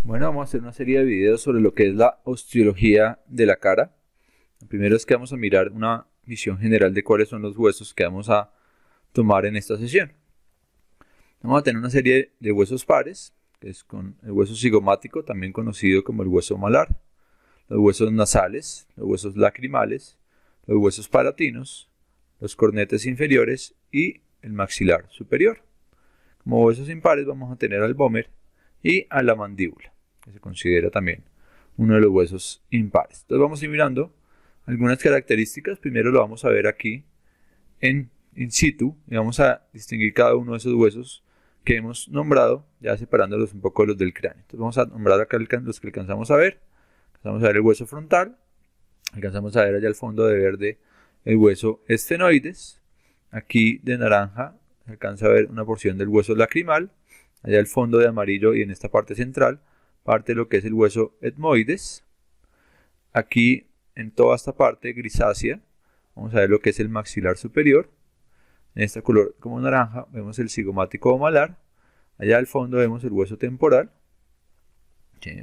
Bueno, vamos a hacer una serie de videos sobre lo que es la osteología de la cara. Lo primero es que vamos a mirar una visión general de cuáles son los huesos que vamos a tomar en esta sesión. Vamos a tener una serie de huesos pares, que es con el hueso cigomático, también conocido como el hueso malar, los huesos nasales, los huesos lacrimales, los huesos palatinos, los cornetes inferiores y el maxilar superior. Como huesos impares vamos a tener al vómer y a la mandíbula, que se considera también uno de los huesos impares. Entonces vamos a ir mirando algunas características. Primero lo vamos a ver aquí in situ y vamos a distinguir cada uno de esos huesos que hemos nombrado, ya separándolos un poco de los del cráneo. Entonces vamos a nombrar acá los que alcanzamos a ver. Alcanzamos a ver el hueso frontal, alcanzamos a ver allá al fondo de verde el hueso estenoides. Aquí de naranja se alcanza a ver una porción del hueso lacrimal, allá al fondo de amarillo y en esta parte central, parte de lo que es el hueso etmoides. Aquí en toda esta parte grisácea, vamos a ver lo que es el maxilar superior. En este color como naranja vemos el cigomático o malar. Allá al fondo vemos el hueso temporal. ¿Sí?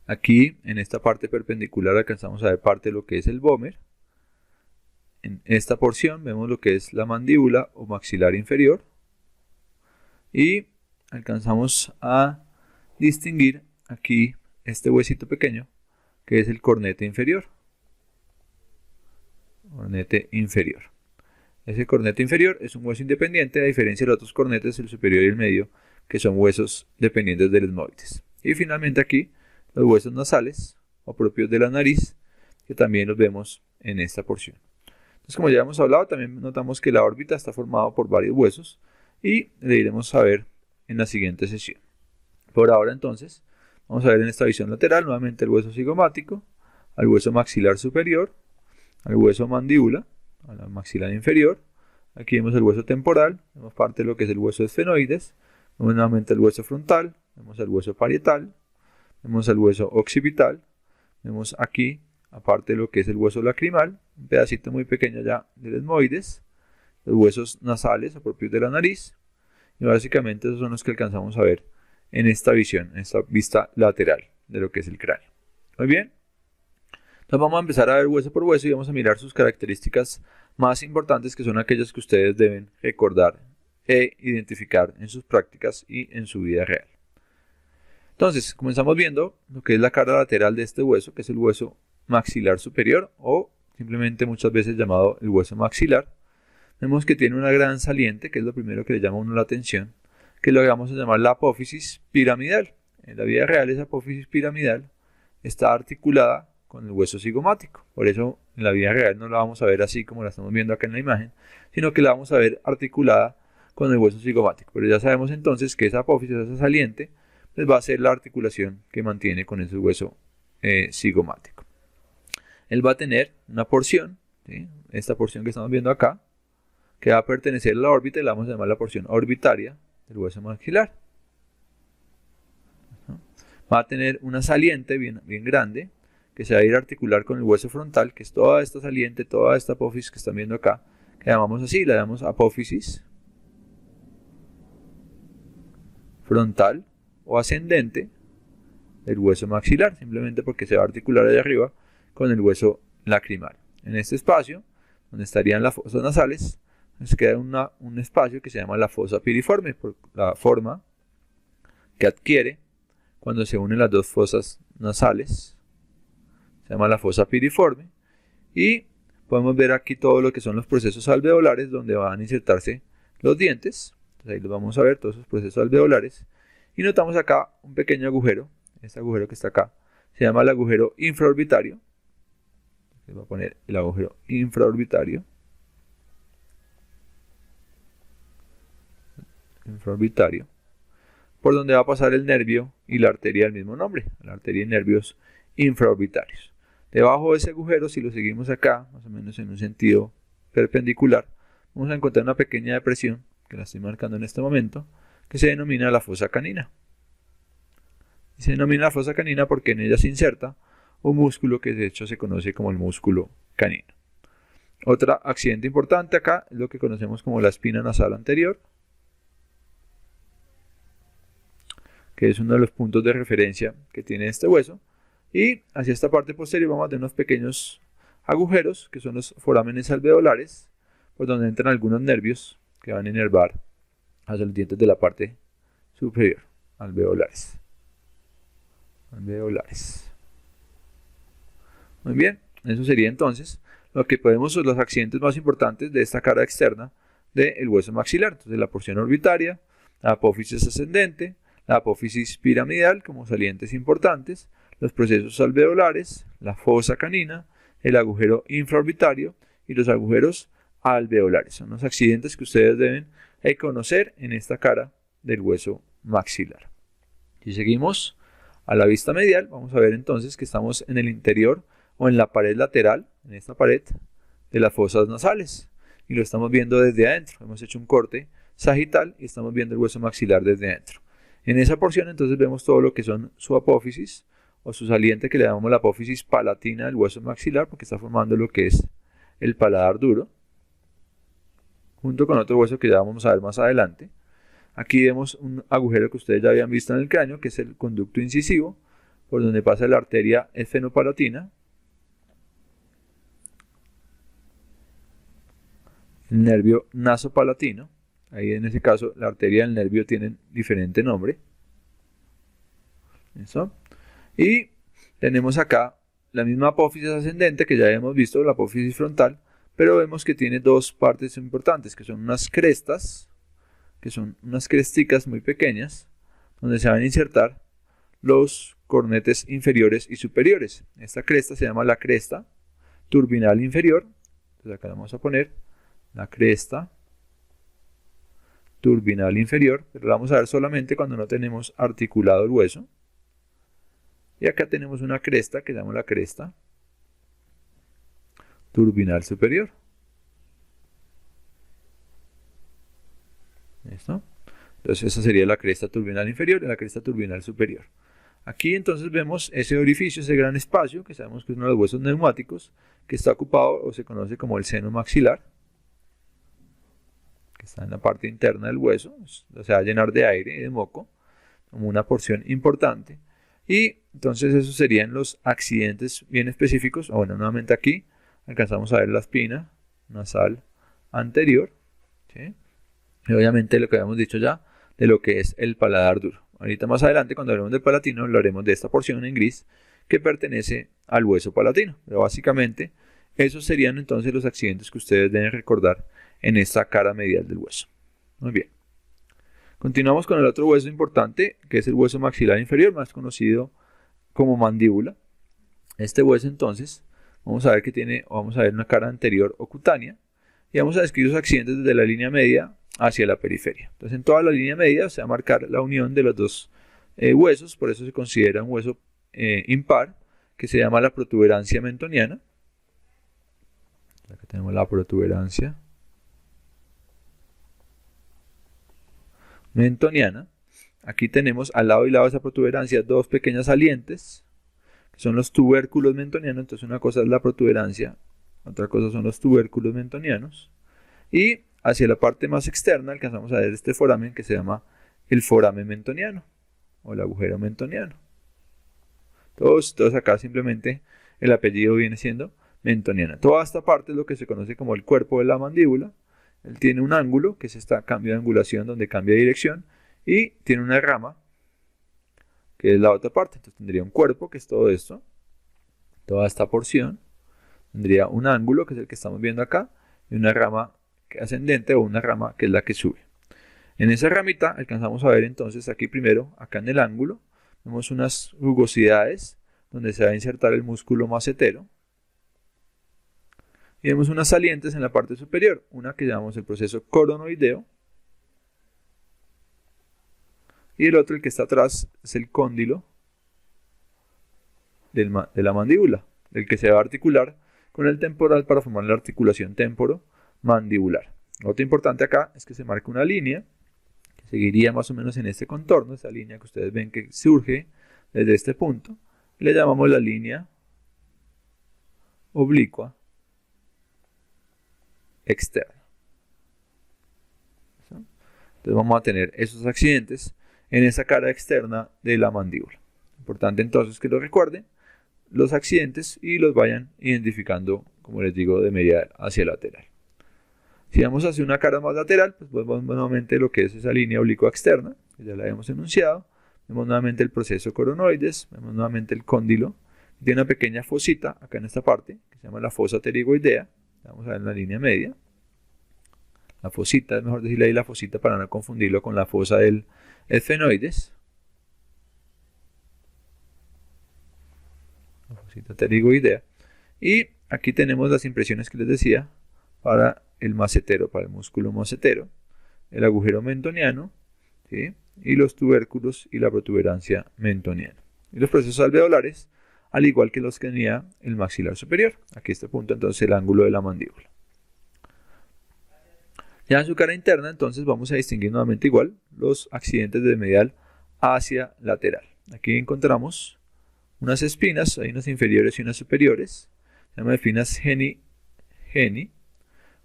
Aquí en esta parte perpendicular alcanzamos a ver parte de lo que es el vómer. En esta porción vemos lo que es la mandíbula o maxilar inferior. Y alcanzamos a distinguir aquí este huesito pequeño que es el cornete inferior. Cornete inferior. Ese cornete inferior es un hueso independiente, a diferencia de los otros cornetes, el superior y el medio, que son huesos dependientes del etmoides. Y finalmente aquí los huesos nasales o propios de la nariz, que también los vemos en esta porción. Entonces, como ya hemos hablado, también notamos que la órbita está formada por varios huesos y le iremos a ver en la siguiente sesión. Por ahora entonces, vamos a ver en esta visión lateral nuevamente el hueso cigomático, al hueso maxilar superior, al hueso mandíbula, a la maxilar inferior. Aquí vemos el hueso temporal, vemos parte de lo que es el hueso esfenoides, vemos nuevamente el hueso frontal, vemos el hueso parietal, vemos el hueso occipital, vemos aquí, aparte de lo que es el hueso lacrimal, un pedacito muy pequeño ya del etmoides, los huesos nasales o propios de la nariz, y básicamente esos son los que alcanzamos a ver en esta visión, en esta vista lateral de lo que es el cráneo. Muy bien. Entonces vamos a empezar a ver hueso por hueso y vamos a mirar sus características más importantes, que son aquellas que ustedes deben recordar e identificar en sus prácticas y en su vida real. Entonces, comenzamos viendo lo que es la cara lateral de este hueso, que es el hueso maxilar superior o simplemente muchas veces llamado el hueso maxilar. Vemos que tiene una gran saliente, que es lo primero que le llama a uno la atención, que lo vamos a llamar la apófisis piramidal. En la vida real esa apófisis piramidal está articulada con el hueso cigomático. Por eso en la vida real no la vamos a ver así como la estamos viendo acá en la imagen, sino que la vamos a ver articulada con el hueso cigomático. Pero ya sabemos entonces que esa apófisis, esa saliente, pues va a ser la articulación que mantiene con ese hueso cigomático. Él va a tener una porción, ¿sí? Esta porción que estamos viendo acá, que va a pertenecer a la órbita y la vamos a llamar la porción orbitaria del hueso maxilar. Va a tener una saliente bien grande, que se va a ir a articular con el hueso frontal, que es toda esta saliente, toda esta apófisis que están viendo acá, que llamamos así, la llamamos apófisis frontal o ascendente del hueso maxilar, simplemente porque se va a articular allá arriba con el hueso lacrimal. En este espacio, donde estarían las fosas nasales, nos queda un espacio que se llama la fosa piriforme, por la forma que adquiere cuando se unen las dos fosas nasales. Se llama la fosa piriforme. Y podemos ver aquí todo lo que son los procesos alveolares, donde van a insertarse los dientes. Entonces ahí los vamos a ver, todos esos procesos alveolares. Y notamos acá un pequeño agujero. Este agujero que está acá se llama el agujero infraorbitario. Les voy a poner el agujero infraorbitario. Por donde va a pasar el nervio y la arteria del mismo nombre, la arteria y nervios infraorbitarios. Debajo de ese agujero, si lo seguimos acá, más o menos en un sentido perpendicular, vamos a encontrar una pequeña depresión, que la estoy marcando en este momento, que se denomina la fosa canina. Y se denomina la fosa canina porque en ella se inserta un músculo que de hecho se conoce como el músculo canino. Otro accidente importante acá es lo que conocemos como la espina nasal anterior, que es uno de los puntos de referencia que tiene este hueso. Y hacia esta parte posterior vamos a tener unos pequeños agujeros, que son los forámenes alveolares, por donde entran algunos nervios que van a inervar hacia los dientes de la parte superior, alveolares. Muy bien, eso sería entonces lo que podemos, los accidentes más importantes de esta cara externa del hueso maxilar. Entonces la porción orbitaria, la apófisis ascendente, la apófisis piramidal como salientes importantes, los procesos alveolares, la fosa canina, el agujero infraorbitario y los agujeros alveolares. Son los accidentes que ustedes deben conocer en esta cara del hueso maxilar. Si seguimos a la vista medial, vamos a ver entonces que estamos en el interior o en la pared lateral, en esta pared de las fosas nasales, y lo estamos viendo desde adentro. Hemos hecho un corte sagital y estamos viendo el hueso maxilar desde adentro. En esa porción entonces vemos todo lo que son su apófisis o su saliente, que le llamamos la apófisis palatina del hueso maxilar, porque está formando lo que es el paladar duro, junto con otro hueso que ya vamos a ver más adelante. Aquí vemos un agujero que ustedes ya habían visto en el cráneo, que es el conducto incisivo, por donde pasa la arteria esfenopalatina, el nervio nasopalatino. Ahí en ese caso la arteria del nervio tiene diferente nombre. ¿Eso? Y tenemos acá la misma apófisis ascendente que ya hemos visto, la apófisis frontal, pero vemos que tiene dos partes importantes, que son unas crestas, que son unas cresticas muy pequeñas, donde se van a insertar los cornetes inferiores y superiores. Esta cresta se llama la cresta turbinal inferior. Entonces acá vamos a poner la cresta turbinal inferior, pero la vamos a ver solamente cuando no tenemos articulado el hueso. Y acá tenemos una cresta que llamamos la cresta turbinal superior. ¿Listo? Entonces esa sería la cresta turbinal inferior y la cresta turbinal superior. Aquí entonces vemos ese orificio, ese gran espacio, que sabemos que es uno de los huesos neumáticos, que está ocupado o se conoce como el seno maxilar, que está en la parte interna del hueso, o sea, va a llenar de aire y de moco, como una porción importante. Y entonces esos serían los accidentes bien específicos. Bueno, nuevamente aquí alcanzamos a ver la espina nasal anterior, ¿sí? Y obviamente lo que habíamos dicho ya de lo que es el paladar duro. Ahorita más adelante, cuando hablemos del palatino, hablaremos de esta porción en gris que pertenece al hueso palatino. Pero básicamente esos serían entonces los accidentes que ustedes deben recordar en esta cara medial del hueso. Muy bien. Continuamos con el otro hueso importante, que es el hueso maxilar inferior, más conocido como mandíbula. Este hueso entonces, vamos a ver que tiene, vamos a ver una cara anterior o cutánea, y vamos a describir los accidentes desde la línea media hacia la periferia. Entonces en toda la línea media se va a marcar la unión de los dos huesos, por eso se considera un hueso impar, que se llama la protuberancia mentoniana. Acá tenemos la protuberancia mentoniana. Aquí tenemos al lado y lado de esa protuberancia dos pequeñas salientes, que son los tubérculos mentonianos. Entonces una cosa es la protuberancia, otra cosa son los tubérculos mentonianos. Y hacia la parte más externa alcanzamos a ver este foramen que se llama el foramen mentoniano o el agujero mentoniano. Todos acá simplemente el apellido viene siendo mentoniana. Toda esta parte es lo que se conoce como el cuerpo de la mandíbula. Él tiene un ángulo, que es este cambio de angulación donde cambia de dirección, y tiene una rama, que es la otra parte. Entonces tendría un cuerpo, que es todo esto, toda esta porción. Tendría un ángulo, que es el que estamos viendo acá, y una rama ascendente o una rama que es la que sube. En esa ramita alcanzamos a ver entonces aquí primero, acá en el ángulo, vemos unas rugosidades donde se va a insertar el músculo macetero. Y vemos unas salientes en la parte superior, una que llamamos el proceso coronoideo, y el otro, el que está atrás, es el cóndilo de la mandíbula, el que se va a articular con el temporal para formar la articulación temporomandibular. Lo otro importante acá es que se marca una línea que seguiría más o menos en este contorno, esa línea que ustedes ven que surge desde este punto, y le llamamos la línea oblicua externa. Entonces vamos a tener esos accidentes en esa cara externa de la mandíbula. Importante entonces que lo recuerden los accidentes y los vayan identificando, como les digo, de medial hacia lateral. Si vamos hacia una cara más lateral, pues vemos nuevamente lo que es esa línea oblicua externa, que ya la habíamos enunciado. Vemos nuevamente el proceso coronoides, vemos nuevamente el cóndilo. Tiene una pequeña fosita acá en esta parte, que se llama la fosa pterigoidea. Vamos a ver en la línea media. La fosita, es mejor decirle ahí la fosita para no confundirlo con la fosa del esfenoides. La fosita pterigoidea. Y aquí tenemos las impresiones que les decía para el macetero, para el músculo macetero, el agujero mentoniano, ¿sí? Y los tubérculos y la protuberancia mentoniana. Y los procesos alveolares, al igual que los que tenía el maxilar superior. Aquí este punto entonces el ángulo de la mandíbula. Ya en su cara interna entonces vamos a distinguir nuevamente igual los accidentes de medial hacia lateral. Aquí encontramos unas espinas, hay unas inferiores y unas superiores. Se llaman espinas geni,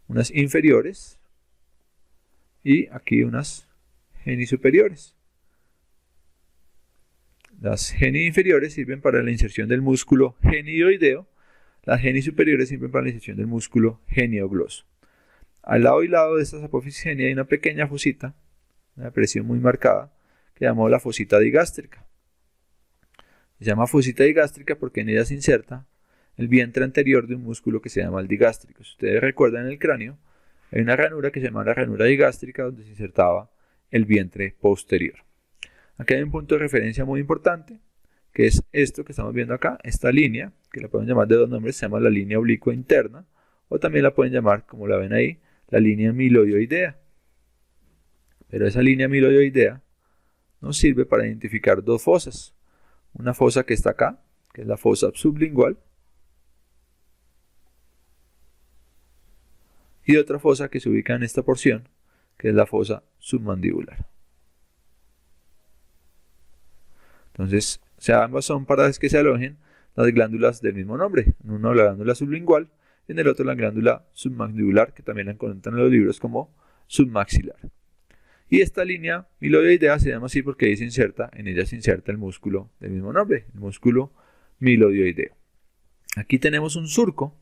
unas inferiores y aquí unas geni superiores. Las geni inferiores sirven para la inserción del músculo genioideo, las geni superiores sirven para la inserción del músculo geniogloso. Al lado y lado de estas apófisis geni hay una pequeña fosita, una presión muy marcada, que llamamos la fosita digástrica. Se llama fosita digástrica porque en ella se inserta el vientre anterior de un músculo que se llama el digástrico. Si ustedes recuerdan, en el cráneo hay una ranura que se llama la ranura digástrica donde se insertaba el vientre posterior. Aquí hay un punto de referencia muy importante, que es esto que estamos viendo acá, esta línea, que la pueden llamar de dos nombres, se llama la línea oblicua interna, o también la pueden llamar, como la ven ahí, la línea milioidea. Pero esa línea milioidea nos sirve para identificar dos fosas. Una fosa que está acá, que es la fosa sublingual, y otra fosa que se ubica en esta porción, que es la fosa submandibular. Entonces, ambas son para que se alojen las glándulas del mismo nombre. En uno la glándula sublingual y en el otro la glándula submandibular, que también la encuentran en los libros como submaxilar. Y esta línea milioidea se llama así porque ahí en ella se inserta el músculo del mismo nombre, el músculo milioideo. Aquí tenemos un surco,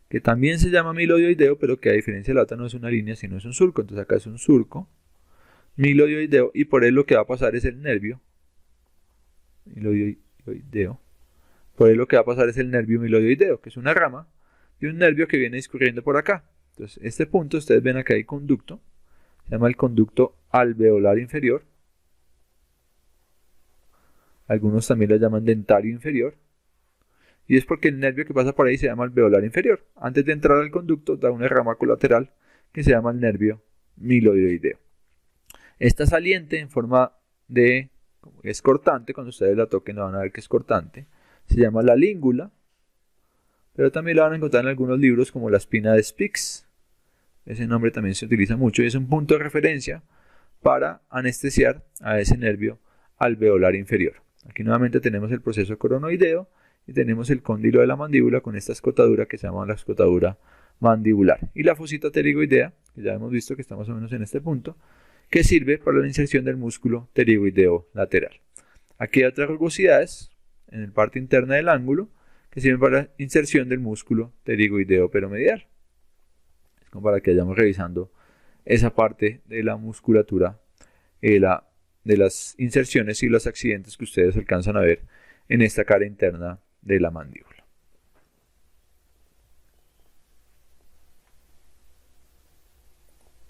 que también se llama milioideo, pero que a diferencia de la otra no es una línea, sino es un surco. Entonces acá es un surco milioideo y por él lo que va a pasar es el nervio milioideo. Por él lo que va a pasar es el nervio milioideo, que es una rama de un nervio que viene discurriendo por acá. Entonces, este punto, ustedes ven acá hay conducto, se llama el conducto alveolar inferior. Algunos también lo llaman dentario inferior. Y es porque el nervio que pasa por ahí se llama alveolar inferior. Antes de entrar al conducto da una rama colateral que se llama el nervio milioideo. Esta saliente en forma de es cortante, cuando ustedes la toquen van a ver que es cortante, se llama la língula, pero también la van a encontrar en algunos libros como la espina de Spix. Ese nombre también se utiliza mucho y es un punto de referencia para anestesiar a ese nervio alveolar inferior. Aquí nuevamente tenemos el proceso coronoideo y tenemos el cóndilo de la mandíbula con esta escotadura que se llama la escotadura mandibular y la fosita pterigoidea, que ya hemos visto que está más o menos en este punto, que sirve para la inserción del músculo pterigoideo lateral. Aquí hay otras rugosidades en la parte interna del ángulo que sirven para la inserción del músculo pterigoideo peromedial. Es como para que vayamos revisando esa parte de la musculatura de las inserciones y los accidentes que ustedes alcanzan a ver en esta cara interna de la mandíbula.